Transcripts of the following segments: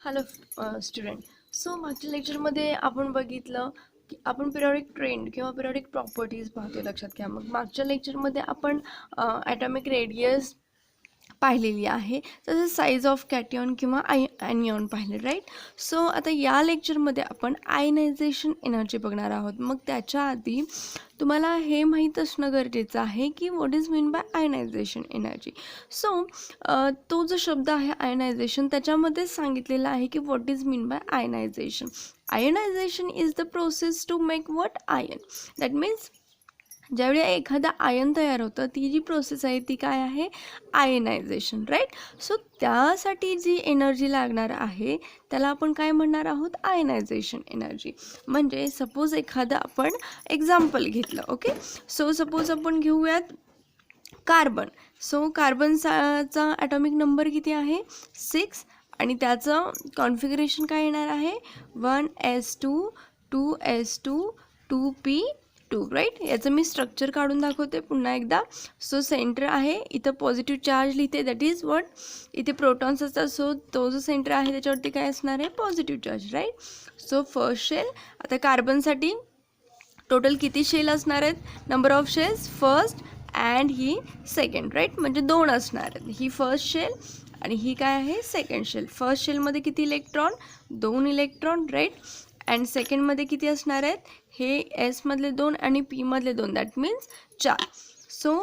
Hello student. So मागच्या लेक्चरमध्ये आपण बघितलं की आपण पिरियॉडिक ट्रेंड किंवा पिरियॉडिक प्रॉपर्टीज पाहतो. लक्षात घ्या. मग मागच्या लेक्चरमध्ये आपण ॲटॉमिक रेडियस पाहिलेली आहे, तसेच साईज ऑफ कॅटियन किंवा ॲनियन पाहिले, राईट. सो आता या लेक्चरमध्ये आपण आयनायझेशन एनर्जी बघणार आहोत. मग त्याच्या आधी तुम्हाला हे माहीत असणं गरजेचं आहे की what is mean by ionisation energy. So तो जो शब्द आहे आयनायझेशन, त्याच्यामध्येच सांगितलेला आहे की what is mean by ionisation. Ionisation is the process to make what ion. That means ज्यावेळी एखादा आयन तयार होतं, ती जी प्रोसेस आहे ती काय आहे, आयनायझेशन, राईट. सो त्यासाठी जी एनर्जी लागणार आहे त्याला आपण काय म्हणणार आहोत, आयनायझेशन एनर्जी. म्हणजे सपोज एखादं आपण एक्झाम्पल घेतलं. ओके. सो सपोज आपण घेऊयात कार्बन. सो कार्बनचा ॲटॉमिक नंबर किती आहे, 6. आणि त्याचं कॉन्फिगरेशन काय येणार आहे, 1s2 2s2 2p2, राईट. याचं मी स्ट्रक्चर काढून दाखवते पुन्हा एकदा. सो सेंटर आहे, इथं पॉझिटिव्ह चार्ज लिहिते, दॅट इज व्हॉट, इथे प्रोटॉन्स असतात. सो तो जो सेंटर आहे त्याच्यावरती काय असणार आहे, positive charge, right. So first shell. आता कार्बनसाठी टोटल किती शेल असणार आहेत, number of shells, first and ही सेकंड, राईट. म्हणजे 2 असणार आहेत. ही फर्स्ट शेल आणि ही काय आहे, सेकंड शेल. फर्स्ट शेलमध्ये किती इलेक्ट्रॉन, 2 इलेक्ट्रॉन, राईट. अँड सेकंडमध्ये किती असणार आहेत, हे एसमधले 2 आणि पीमधले 2, दॅट मीन्स 4. सो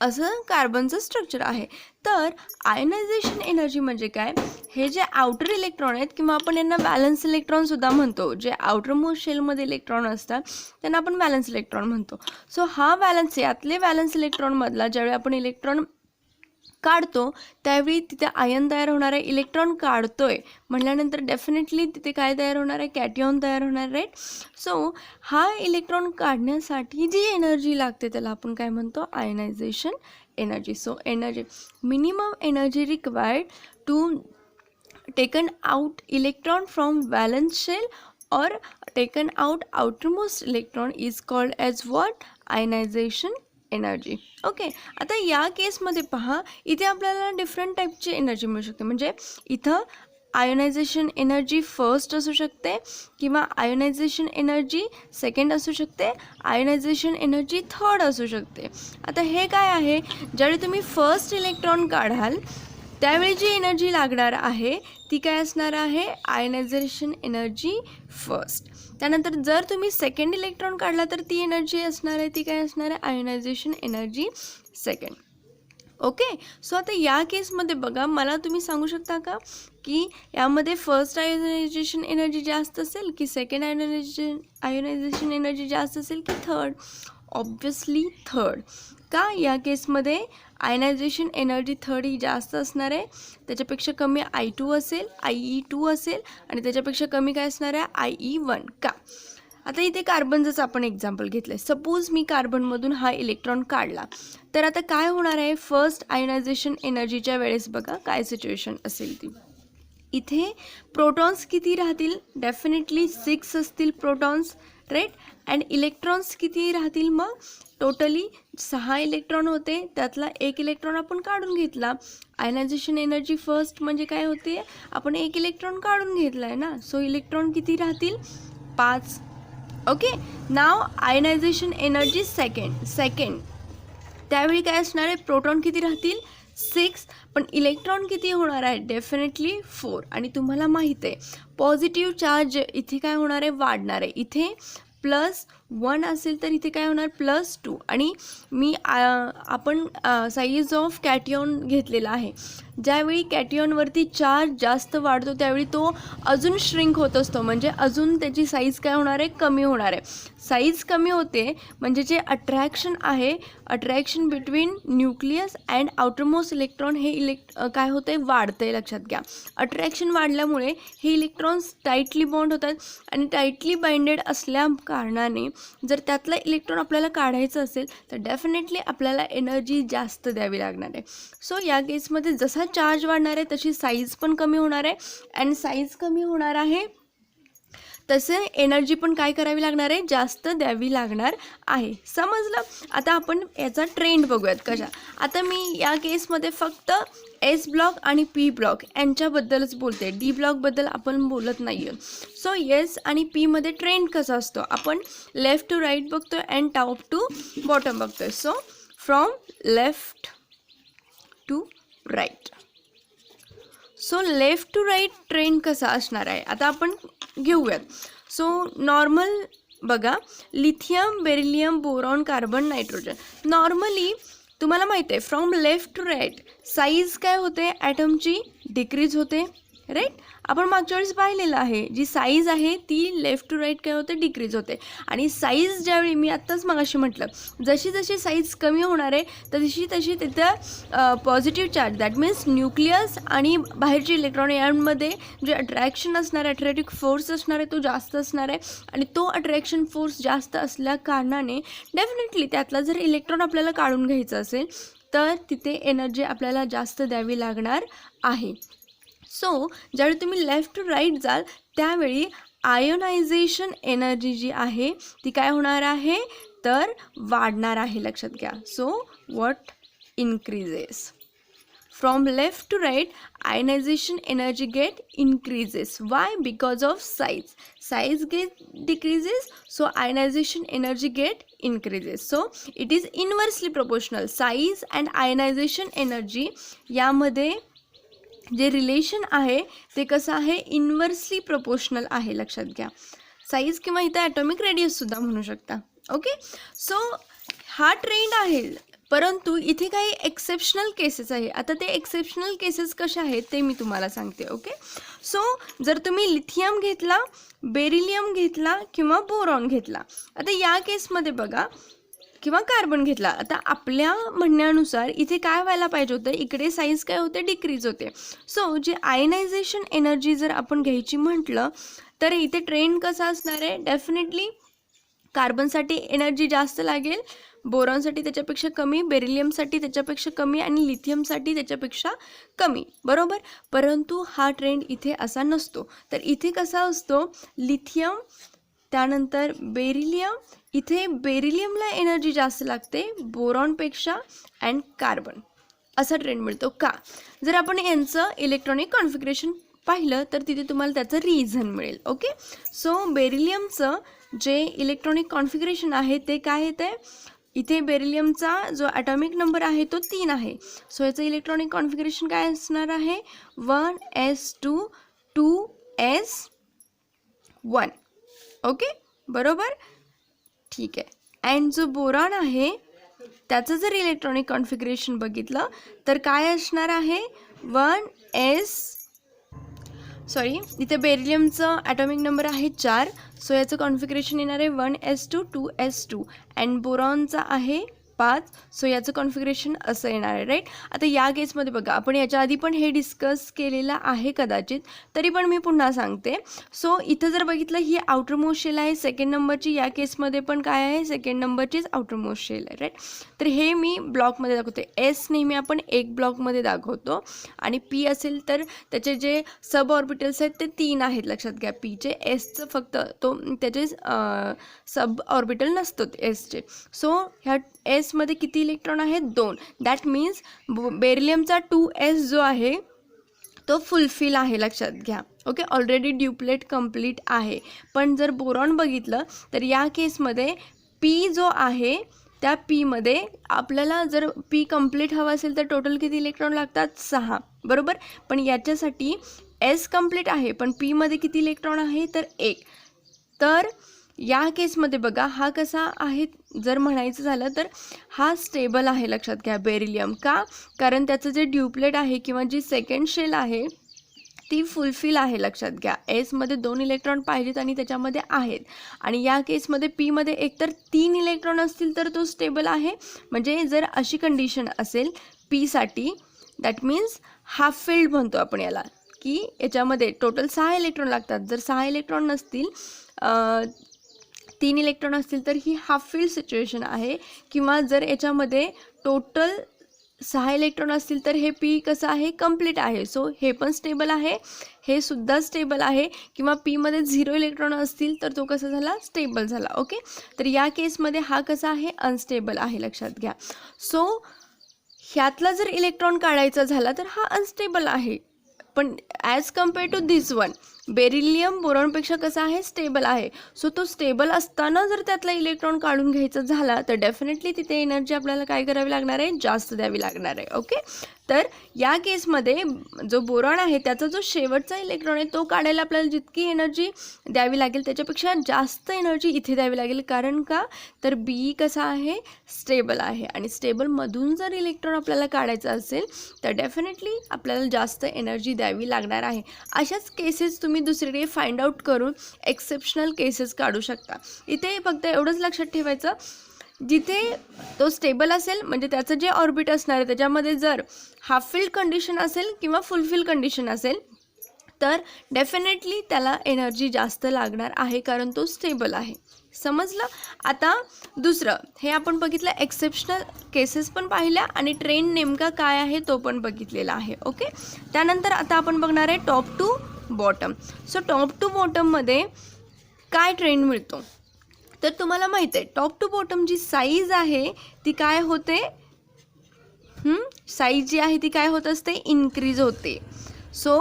असं कार्बनचं स्ट्रक्चर आहे. तर आयनायझेशन एनर्जी म्हणजे काय, हे जे आउटर इलेक्ट्रॉन आहेत किंवा आपण यांना व्हॅलन्स इलेक्ट्रॉनसुद्धा म्हणतो, जे आउटर मोस्ट शेलमध्ये इलेक्ट्रॉन असतात त्यांना आपण व्हॅलन्स इलेक्ट्रॉन म्हणतो. सो हा व्हॅलन्स, यातले व्हॅलन्स इलेक्ट्रॉनमधला ज्यावेळी आपण इलेक्ट्रॉन काढतो त्यावेळी तिथे आयन तयार होणार आहे. इलेक्ट्रॉन काढतोय म्हटल्यानंतर डेफिनेटली तिथे काय तयार होणार आहे, कॅटियन तयार होणार, राईट. सो हा इलेक्ट्रॉन काढण्यासाठी जी एनर्जी लागते त्याला आपण काय म्हणतो, ionisation energy. So energy, minimum energy required to taken out electron from valence shell और taken out outermost electron is called as what, ionisation energy. Okay. आता या केसमध्ये पहा, इथे आपल्याला डिफरंट टाईपची एनर्जी मिळू शकते. म्हणजे इथं आयोनायझेशन एनर्जी फर्स्ट असू शकते किंवा आयोनायझेशन एनर्जी सेकंड असू शकते, आयोनायझेशन एनर्जी थर्ड असू शकते. आता हे काय आहे, ज्यावेळी तुम्ही फर्स्ट इलेक्ट्रॉन काढाल त्यावेळी जी एनर्जी लागणार आहे ती काय असणार आहे, आयनायझेशन एनर्जी फर्स्ट. त्यानंतर जर तुम्ही सेकंड इलेक्ट्रॉन काढला तर ती एनर्जी असणार आहे, ती काय असणार आहे, ionization energy second. Okay. So आता या केसमध्ये बघा, मला तुम्ही सांगू शकता का की यामध्ये फर्स्ट आयोनायझेशन एनर्जी जास्त असेल की सेकंड आयोनायझेशन एनर्जी जास्त असेल की थर्ड? Obviously third. का, या केसमध्ये आयनायझेशन एनर्जी थर्ड ही जास्त असणार आहे. त्याच्यापेक्षा कमी I2 असेल, IE2 असेल आणि त्याच्यापेक्षा कमी काय असणार आहे, IE1. का? आता इथे कार्बनचंच आपण एक्झाम्पल घेतलं आहे. सपोज मी कार्बनमधून हा इलेक्ट्रॉन काढला तर आता काय होणार आहे, फर्स्ट आयनायझेशन एनर्जीच्या वेळेस बघा काय सिच्युएशन असेल ती. इथे प्रोटॉन्स किती राहतील, डेफिनेटली 6 असतील प्रोटॉन्स, राईट. अँड इलेक्ट्रॉन्स किती राहतील, मग टोटली 6 इलेक्ट्रॉन होते, त्यातला 1 इलेक्ट्रॉन आपण काढून घेतला. आयनायझेशन एनर्जी फर्स्ट म्हणजे काय होते, आपण 1 इलेक्ट्रॉन काढून घेतला आहे ना. सो इलेक्ट्रॉन किती राहतील, 5. ओके. नाव आयनायझेशन एनर्जी सेकंड त्यावेळी काय असणार आहे, प्रोटॉन किती राहतील, 6. पण इलेक्ट्रॉन किती होणार आहे, डेफिनेटली 4. आणि तुम्हाला माहीत आहे पॉझिटिव्ह चार्ज इथे काय होणार आहे, वाढणार आहे. इथे +1 असेल तर इथे काय होणार, +2. आणि मी आपण साईज ऑफ कॅटियन घेतलेला आहे. ज्यावेळी कॅटियनवरती चार्ज जास्त वाढतो त्यावेळी तो अजून श्रिंक होत असतो, म्हणजे अजून त्याची साईज काय होणार आहे, कमी होणार आहे. साईज कमी होते म्हणजे जे अट्रॅक्शन आहे, attraction between nucleus and outermost electron, हे काय होते, वाढते. लक्षात घ्या. अट्रॅक्शन वाढल्यामुळे हे इलेक्ट्रॉन्स टाईटली बॉन्ड होतात आणि टाईटली बाइंडेड असल्या कारणाने जर त्यातला इलेक्ट्रॉन आपल्याला काढायचं असेल तर डेफिनेटली आपल्याला एनर्जी जास्त द्यावी लागणार आहे. सो या केसमध्ये जसा चार्ज वाढणार आहे तशी साईज पण कमी होणार आहे. अँड साईज कमी होणार आहे तसे एनर्जी पण काय करावी लागणार आहे, जास्त द्यावी लागणार आहे. समजलं. आता आपण याचा ट्रेंड बघूयात कशा. आता मी या केसमध्ये फक्त एस ब्लॉक आणि पी ब्लॉक यांच्याबद्दलच बोलते, डी ब्लॉकबद्दल आपण बोलत नाही आहे. सो एस आणि पीमध्ये ट्रेंड कसा असतो, आपण लेफ्ट टू राईट बघतो आहे अँड टॉप टू बॉटम बघतो आहे. So from left to right. So left to right trend कसा असणार आहे आता आपण घेऊयात. सो नॉर्मल बघा, lithium, beryllium, boron, carbon, nitrogen. Normally तुम्हाला माहिती आहे from left to right size काय होते, ॲटमची डिक्रीज होते, राईट. आपण मागच्या वेळेस पाहिलेलं आहे, जी साईज आहे ती लेफ्ट टू राईट काय होते, डिक्रीज होते. आणि साईज ज्यावेळी मी आत्ताच मगाशी म्हटलं, जशी जशी साईज कमी होणार आहे तशी तशी तिथं positive charge, that means nucleus आणि बाहेरचे इलेक्ट्रॉन यांमध्ये जे अट्रॅक्शन असणार आहे, अट्रॅक्टिव्ह फोर्स असणार आहे तो जास्त असणार आहे. आणि तो अट्रॅक्शन फोर्स जास्त असल्या कारणाने डेफिनेटली त्यातला जर इलेक्ट्रॉन आपल्याला काढून घ्यायचं असेल तर तिथे एनर्जी आपल्याला जास्त द्यावी लागणार आहे. सो ज्यावेळी तुम्ही लेफ्ट टू राईट जाल त्यावेळी आयोनायझेशन एनर्जी जी आहे ती काय होणार आहे, तर वाढणार आहे. लक्षात घ्या. So what increases from left to right, ionisation energy get increases. Why? Because of size get decreases, so ionisation energy get increases. So it is inversely proportional. Size and ionisation energy यामध्ये जे relation आहे ते कसं आहे, inversely proportional आहे. लक्षात घ्या. Size किंवा इथं ॲटॉमिक रेडियससुद्धा म्हणू शकता. ओके. सो हा ट्रेंड आहे, परंतु इथे काही एक्सेप्शनल केसेस आहे. आता ते एक्सेप्शनल केसेस कशा आहेत ते मी तुम्हाला सांगते. ओके. सो जर तुम्ही लिथियम घेतला, बेरिलियम घेतला किंवा बोरॉन घेतला, आता या केसमध्ये बघा, किंवा कार्बन घेतला, आता आपल्या म्हणण्यानुसार इथे काय व्हायला पाहिजे होतं, इकडे साईज काय होते, डिक्रीज होते. सो जे आयनायझेशन एनर्जी जर आपण घ्यायची म्हटलं तर इथे ट्रेंड कसा असणार आहे, डेफिनेटली कार्बनसाठी एनर्जी जास्त लागेल, बोरॉनसाठी त्याच्यापेक्षा कमी, बेरिलियमसाठी त्याच्यापेक्षा कमी आणि लिथियमसाठी त्याच्यापेक्षा कमी, बरोबर. परंतु हा ट्रेंड इथे असा नसतो. तर इथे कसा असतो, लिथियम त्यानंतर बेरिलियम, इथे बेरिलियमला एनर्जी जास्त लागते बोरॉनपेक्षा अँड कार्बन, असा ट्रेंड मिळतो. का? जर आपण यांचं इलेक्ट्रॉनिक कॉन्फिगरेशन पाहिलं तर तिथे तुम्हाला त्याचं रिझन मिळेल. ओके. सो बेरिलियमचं जे इलेक्ट्रॉनिक कॉन्फिगरेशन आहे ते काय येते, इथे बेरिलियमचा जो ॲटॉमिक नंबर आहे तो 3 आहे. सो याचं इलेक्ट्रॉनिक कॉन्फिगरेशन काय असणार आहे, 1s2 2s1. ओके, बरोबर, ठीक आहे. अँड जो बोरॉन आहे त्याचं जर इलेक्ट्रॉनिक कॉन्फिगरेशन बघितलं तर काय असणार आहे, इथे बेरिलियमचं ॲटॉमिक नंबर आहे 4. सो याचं कॉन्फिगरेशन येणार आहे 1s2 2s2 अँड बोरॉनचा आहे 5. सो याचं कॉन्फिगरेशन असं येणार आहे, राईट. आता या केसमध्ये बघा, आपण याच्या आधी पण हे डिस्कस केलेलं आहे कदाचित, तरी पण मी पुन्हा सांगते. सो इथं जर बघितलं ही आउटर मोस्ट शेल आहे सेकंड नंबरची, या केसमध्ये पण काय आहे, सेकंड नंबरचीच आउटर मोस्ट शेल आहे, राईट. तर हे मी ब्लॉकमध्ये दाखवते. एस नेहमी आपण एक ब्लॉकमध्ये दाखवतो आणि पी असेल तर त्याचे जे सब ऑर्बिटल्स आहेत ते 3 आहेत. लक्षात घ्या, पीचे, एसचं फक्त त्याचे सब ऑर्बिटल नसतो एसचे. सो ह्या एसमध्ये किती इलेक्ट्रॉन आहेत, 2. दॅट मीन्स बेरिलियमचा 2s जो आहे तो फुलफिल आहे. लक्षात घ्या. ओके, ऑलरेडी ड्युप्लेट कंप्लीट आहे. पण जर बोरॉन बघितलं तर या केसमध्ये पी जो आहे त्या पीमध्ये आपल्याला जर पी कंप्लीट हवा असेल तर टोटल किती इलेक्ट्रॉन लागतात, 6, बरोबर. पण याच्यासाठी एस कंप्लीट आहे पण पीमध्ये किती इलेक्ट्रॉन आहे तर 1. तर या केसमध्ये बघा हा कसा आहे, जर म्हणायचं झालं तर हा स्टेबल आहे. लक्षात घ्या, बेरिलियम. का? कारण त्याचं जे ड्युप्लेट आहे किंवा जी सेकंड शेल आहे ती फुलफिल आहे. लक्षात घ्या, एसमध्ये 2 इलेक्ट्रॉन पाहिजेत आणि त्याच्यामध्ये आहेत. आणि या केसमध्ये पीमध्ये एकतर 3 इलेक्ट्रॉन असतील तर तो स्टेबल आहे. म्हणजे जर अशी कंडिशन असेल पीसाठी, दॅट मीन्स हाफ फिल्ड म्हणतो आपण याला, की याच्यामध्ये टोटल 6 इलेक्ट्रॉन लागतात. जर 6 इलेक्ट्रॉन नसतील, 3 इलेक्ट्रॉन असतील तर ही हाफ फिल्ड सिच्युएशन आहे. किंवा जर याच्यामध्ये टोटल 6 इलेक्ट्रॉन असतील तर हे पी कसं आहे, कंप्लीट आहे. सो हे पण स्टेबल आहे, हे सुद्धा स्टेबल आहे. किंवा पीमध्ये 0 इलेक्ट्रॉन असतील तर तो कसा झाला, स्टेबल झाला. ओके, तर या केसमध्ये हा कसा आहे, अनस्टेबल आहे, लक्षात घ्या. सो ह्यातला जर इलेक्ट्रॉन काढायचा झाला तर हा अनस्टेबल आहे, पण as compare to this one beryllium बोरॉनपेक्षा कसा आहे, स्टेबल आहे. सो तो स्टेबल असताना जर त्यातला इलेक्ट्रॉन काढून घ्यायचा झाला तर डेफिनेटली तिथे एनर्जी आपल्याला काय करावी लागणार आहे, जास्त द्यावी लागणार आहे. ओके, तर या केसमध्ये जो बोरॉन आहे त्याचा जो शेवटचा इलेक्ट्रॉन आहे तो काढायला आपल्याला जितकी एनर्जी द्यावी लागेल त्याच्यापेक्षा जास्त एनर्जी इथे द्यावी लागेल. कारण का, तर बी कसा आहे, स्टेबल आहे. आणि स्टेबलमधून जर इलेक्ट्रॉन आपल्याला काढायचं असेल तर डेफिनेटली आपल्याला जास्त एनर्जी द्यावी लागणार आहे. अशाच केसेस तुम्ही दुसरीकडे फाइंड आउट करून एक्सेप्शनल केसेस काढू शकता. इथे फक्त एवढंच लक्षात ठेवायचं, जिथे तो स्टेबल असेल म्हणजे त्याचं जे ऑर्बिट असणार आहे त्याच्यामध्ये जर हाफ फिल्ड कंडिशन असेल किंवा फुल फिल्ड कंडिशन असेल तर डेफिनेटली त्याला एनर्जी जास्त लागणार आहे, कारण तो स्टेबल आहे. समजलं. आता दुसरं, हे आपण बघितलं एक्सेप्शनल केसेस पण पाहिल्या आणि ट्रेंड नेमका काय आहे तो पण बघितलेला आहे. ओके, त्यानंतर आता आपण बघणार आहे top to bottom. So top to बॉटममध्ये काय ट्रेंड मिळतो, तर तुम्हाला माहीत आहे टॉप टू बॉटम जी साईज आहे ती काय होते, साईज जी आहे ती काय होत असते, इन्क्रीज होते. सो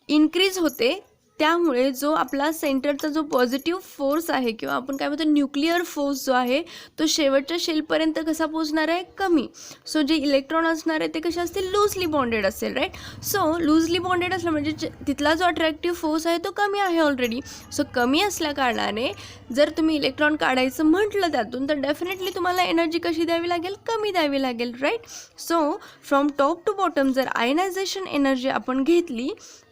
इन्क्रीज होते, त्यामुळे जो आपला सेंटरचा जो पॉझिटिव्ह फोर्स आहे किंवा आपण काय म्हणतो न्यूक्लिअर फोर्स जो आहे तो शेवटच्या शेलपर्यंत कसा पोहोचणार आहे, कमी. सो जे इलेक्ट्रॉन असणार आहे ते कसे असतील, लूजली बॉन्डेड असेल, राईट. सो लूजली बॉन्डेड असलं म्हणजे तिथला जो अट्रॅक्टिव्ह फोर्स आहे तो कमी आहे ऑलरेडी. सो कमी असल्या कारणाने जर तुम्ही इलेक्ट्रॉन काढायचं म्हटलं त्यातून तर डेफिनेटली तुम्हाला एनर्जी कशी द्यावी लागेल, कमी द्यावी लागेल, right. So from top to bottom जर आयनायझेशन एनर्जी आपण घेतली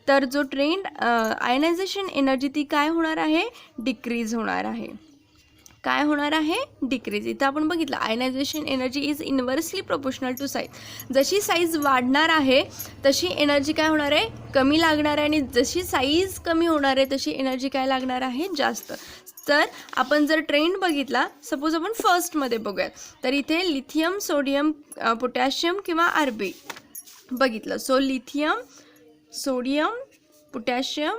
तर जो ट्रेंड आयनायझेशन एनर्जी ती काय होणार आहे, डिक्रीज होणार आहे. काय होणार आहे, डिक्रीज. इथं आपण बघितलं ionisation energy is inversely proportional to size. जशी साईज वाढणार आहे तशी एनर्जी काय होणार आहे, कमी लागणार आहे. आणि जशी साईज कमी होणार आहे तशी एनर्जी काय लागणार आहे, जास्त. तर आपण जर ट्रेंड बघितला, सपोज आपण फर्स्टमध्ये बघूयात, तर इथे लिथियम, सोडियम, पोटॅशियम किंवा आरबी बघितलं. So lithium, sodium, potassium,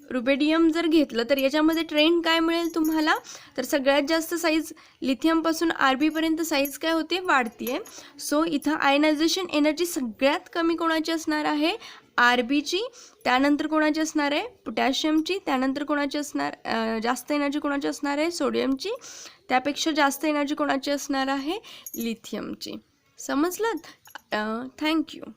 rubidium जर घेतलं तर याच्यामध्ये ट्रेंड काय मिळेल तुम्हाला, तर सगळ्यात जास्त साईज लिथियमपासून आरबीपर्यंत साईज काय होते, वाढते आहे. सो इथं आयनायझेशन एनर्जी सगळ्यात कमी कोणाची असणार आहे, आरबीची. त्यानंतर कोणाची असणार आहे, पोटॅशियमची. त्यानंतर कोणाची असणार, जास्त एनर्जी कोणाची असणार आहे, सोडियमची. त्यापेक्षा जास्त एनर्जी कोणाची असणार आहे, लिथियमची. समजलं. थँक्यू.